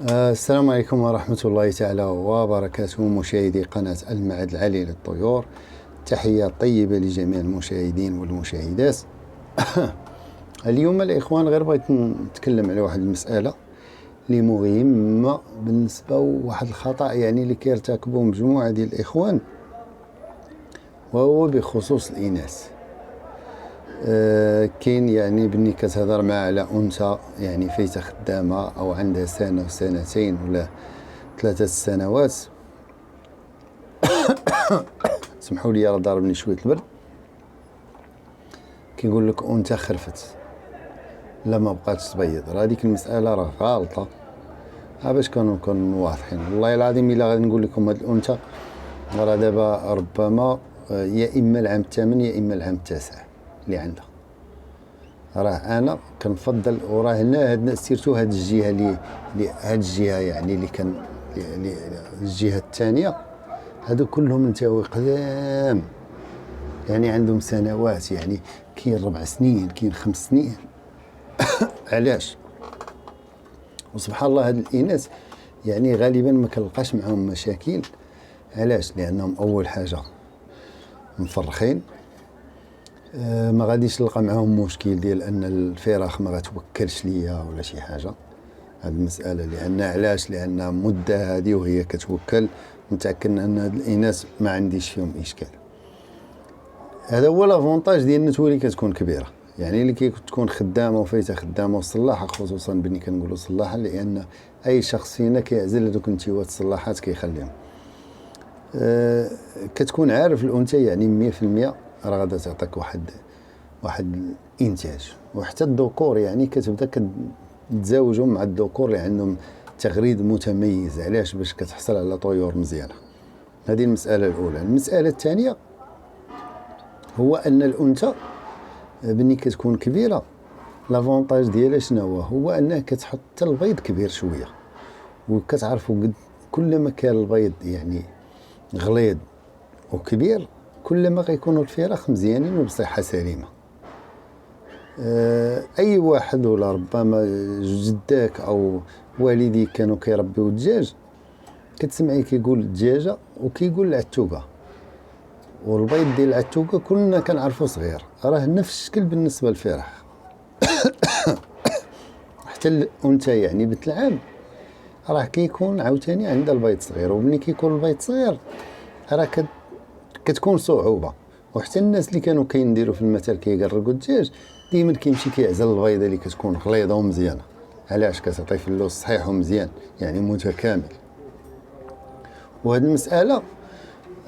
السلام عليكم ورحمة الله تعالى وبركاته، مشاهدي قناة المعهد العالي للطيور. تحية طيبة لجميع المشاهدين والمشاهدات. اليوم الإخوان غير بغيت نتكلم على واحد المسألة اللي مهمة بالنسبة لواحد الخطأ اللي كيرتكبوه مجموعة ديال الإخوان، وهو بخصوص الإناث. كاين بني كتهضر مع على أنثى فايتة خدامة أو عندها سنة وسنتين ولا 3 سنوات. سمحوا لي راه ضاربني شوية البرد. كيقول لك أنثى خرفت لا ما بقاتش تبيض. راه هذيك المسألة راه غالطة. باش كانوا واضحين، والله العظيم إلا غادي نقول لكم هاد الأنثى راه دابا ربما يا إما العام الثامن يا إما العام التاسع اللي عندها. راه انا كنفضل، وراه هنا هاد سيرتو هاد الجهه اللي هاد الجهه اللي كان الجهه الثانيه، هادو كلهم نتاوي قدام، عندهم سنوات، كاين 4 سنين كاين 5 سنين. علاش؟ وسبحان الله هاد الاناث غالبا ما كنلقاش معاهم مشاكل. علاش؟ لانهم اول حاجه مفرخين. ما غاديش تلقى معاهم مشكل ديال ان الفراخ ما غتوكلش ليا ولا شي حاجه. هاد المساله لان علاش؟ لان مده هذه وهي كتوكل، متاكد ان هاد الاناث ما عنديش فيهم اشكال. هذا هو لافونتاج ديال النتوه اللي كتكون كبيره، اللي كتكون خدامه وفايته خدامه وصلاحه، خصوصا بني كنقولوا صلاحه، لان اي شخص فينا كيعزل هذوك النتيوات الصلاحات كيخليهم. كتكون عارف الانثى 100% راه غادا تعطيك واحد الانتاج. وحتى الذكور كتبدا كتزاوجهم مع الذكور اللي عندهم تغريد متميز. علاش؟ باش كتحصل على طيور مزيانه. هذه المساله الاولى. المساله الثانيه هو ان الانثى بني كتكون كبيره، لافونتاج ديالها شنو هو انها كتحط حتى البيض كبير شويه. وكتعرفوا كل ما كان البيض غليظ وكبير، كل ما غيكونوا الفراخ مزيانين وبصحه سليمه. اي واحد ولا ربما جداك او والديك كانوا كيربيو الدجاج، كتسمعي كيقول الدجاجه وكيقول العتوقه. والبيض ديال العتوقه كلنا كنعرفو صغير، راه نفس الشكل بالنسبه للفراخ. حتى الانثى بنت العام راه كيكون عاوتاني عندها البيض صغير، وملي كيكون البيض صغير راه كتكون صعوبه. وحتى الناس اللي كانوا كينديروا في المثل كيقرقوا الدجاج ديما كيمشي كيعزل البيضه اللي كتكون غليظه ومزيانه. علاش؟ كتعطي فلوس صحيح ومزيان متكامل. وهاد المساله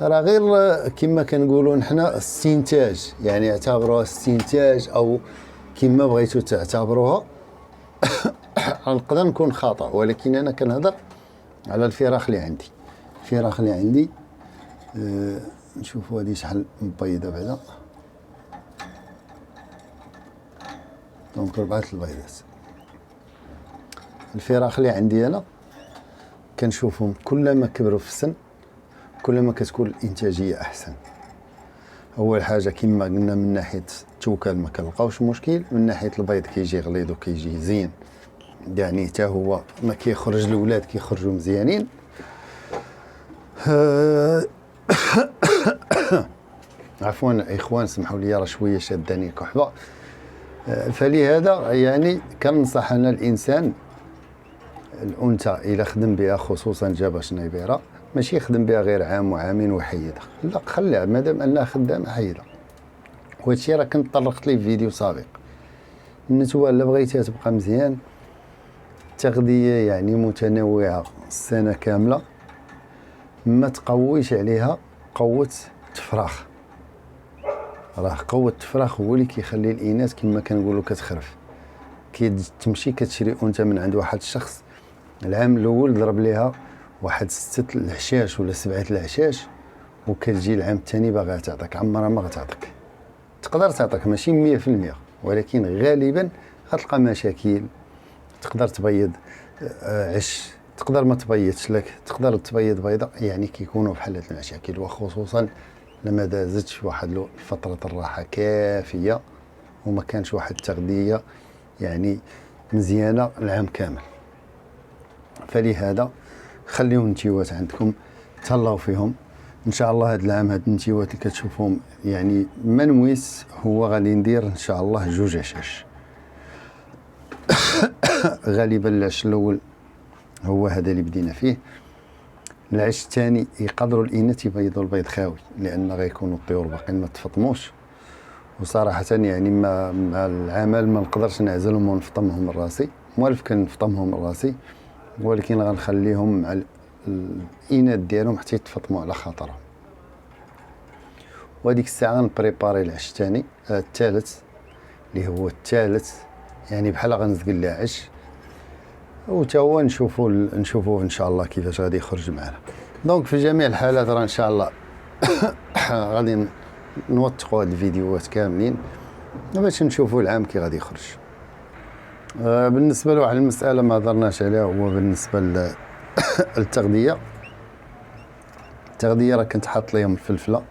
راه غير كما كنقولوا نحنا استنتاج، اعتبروها استنتاج او كما بغيتو تعتبروها. نقدر نكون خطا، ولكن انا كنهضر على الفراخ اللي عندي. الفراخ اللي عندي نشوفوا هذه شحال مبيضه بعدا. دونك 4 البيضات. الفراخ اللي عندي انا كنشوفهم كل ما كبروا في السن كل ما كتكون الانتاجيه احسن. اول حاجه كما قلنا من ناحيه التوكل ما كنلقاوش مشكل، من ناحيه البيض كيجي غليظ وكيجي زين، حتى هو ما كيخرج الاولاد كيخرجوا مزيانين. عفوا اخوان، سمحوا لي راه شويه شاداني الكحبه. فلهذا كننصح انا الانسان الانثى الى خدم بها، خصوصا جابها شنيبيره، ماشي يخدم بها غير عام وعامين ويحيدها، لا خليها مادام انها خدامه حيدها. وهادشي راه كنت طرقت ليه في فيديو سابق. النتوه الا بغيتيها تبقى مزيان، تغذيه متنوعه السنه كامله، ما تقويش عليها قوه التفراخ. راه قوه التفراخ هو اللي كيخلي الاناث كما كنقولوا كتخرف. تمشي كتشري انثى من عند واحد الشخص، العام الاول ضرب ليها واحد 6 العشاش ولا 7 العشاش، وكتجي العام الثاني باغا تعطيك، عمرها ما غتعطيك. تقدر تعطيك ماشي 100%، ولكن غالبا غتلقى مشاكل. تقدر تبيض عش، تقدر ما تبيضش لك، تقدر تبيض بيضه، كيكونوا بحال هاد المشاكل. وخصوصا لما دازتش واحد فتره الراحه كافيه وما كانش واحد التغذيه مزيانه العام كامل. فلهذا خليو النتيوات عندكم، تهلاو فيهم ان شاء الله. هذا العام هاد النتيوات اللي كتشوفهم يعني منويس، هو غادي ندير ان شاء الله 2 عشاش. غالبا العش الاول هو هذا اللي بدينا فيه. العش الثاني يقدروا الاناث يبيضوا البيض خاوي، لان غيكونوا الطيور باقيين ما تفطموش. وصراحه يعني مع العمل ما نقدرش نعزلهم ونفطمهم من راسي، موالف كنفطمهم من راسي، ولكن غنخليهم مع الاناث ديالهم حتى يتفطموا على خاطرهم. وهذيك الساعه غنبريباري العش الثاني الثالث اللي هو الثالث، يعني بحال غنزقل له عش، وتا هو نشوفوا ان شاء الله كيفاش غادي يخرج معنا. دونك في جميع الحالات راه ان شاء الله غادي نوثقوا هاد الفيديوهات كاملين باش نشوفوا العام كي غادي يخرج. بالنسبه لواحد المساله ما هضرناش عليها، هو بالنسبه للتغذيه. التغذيه راه كنت حاط ليهم الفلفله،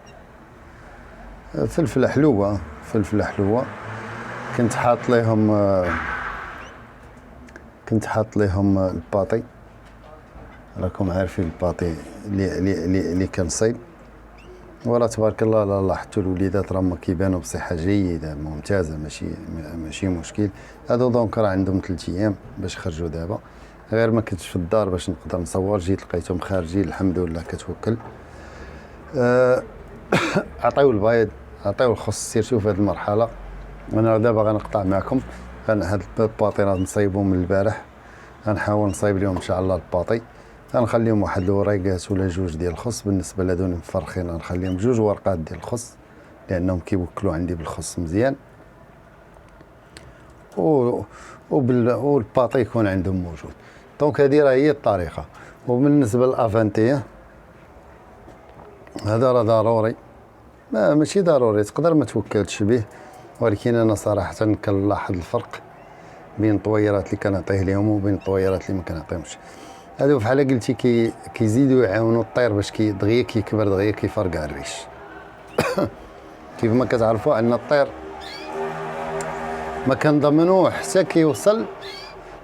فلفله حلوه، كنت حاط ليهم الباطي. راكم عارفين الباطي اللي كنصيب، وراه تبارك الله لا لاحظتوا الوليدات راهم كيبانوا بصحه جيده ممتازه، ماشي مشكل. هادو دونك راه عندهم 3 ايام باش يخرجوا دابا، غير ما كنتش في الدار باش نقدر نصور، جيت لقيتهم خارجين الحمد لله كتوكل. عطيو البيض، عطيو الخص، سيرتو في هذه المرحله. انا دابا غنقطع معكم، هاد الباطي راه نصايبو من البارح، غنحاول نصايب لهم ان شاء الله الباطي. غنخليهم واحد الوريقات ولا 2 ديال الخص. بالنسبه لهادو مفرخين غنخليهم 2 ورقات ديال الخص، لانهم كيوكلوا عندي بالخص مزيان، والباطي يكون عندهم موجود. دونك هذه راه هي الطريقه. وبالنسبه للافانتيه هذا راه ضروري، ماشي ضروري، تقدر ما توكلش به، ولكن انا صراحه كنلاحظ الفرق بين الطويرات اللي كنعطيه لهم وبين الطويرات اللي ما كنعطيهمش. هادو بحال قلتي كيزيدوا يعاونوا الطير باش دغيا كيكبر، دغيا كيفرقع الريش. كيف ما كتعرفوا ان الطير ما كنضمنوه حتى كيوصل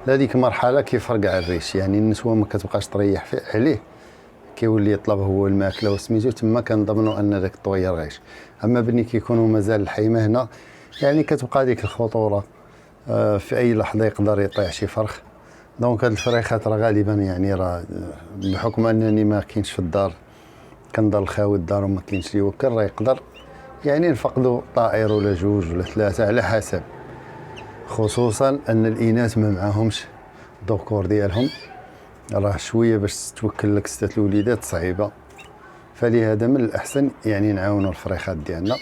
لهذيك المرحله كيفرقع الريش، يعني النسوه ما كتبقاش تريح عليه، كيولي يطلب هو الماكله وسميتو، تما كنضمنوا ان داك الطوير غيش. اما بني كيكونوا مازال الحيمه هنا، يعني كتبقى ديك الخطوره، في اي لحظه يقدر يطيح شي فرخ. دونك هاد الفريخات راه غالبا يعني راه بحكم انني ما كاينش في الدار، كنضل خاوي الدار وما كاينش لي يوكل، راه يقدر يعني نفقدوا طائر ولا 2 ولا 3 على حسب، خصوصا ان الاناث ما معاهمش الذكور ديالهم، راه شويه باش توكل لك 6 الوليدات صعيبه. فلهذا من الاحسن يعني نعاونوا الفريخات ديالنا،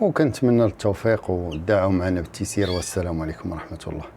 وكنتمنى التوفيق، ودعوا معنا بالتيسير، والسلام عليكم ورحمه الله.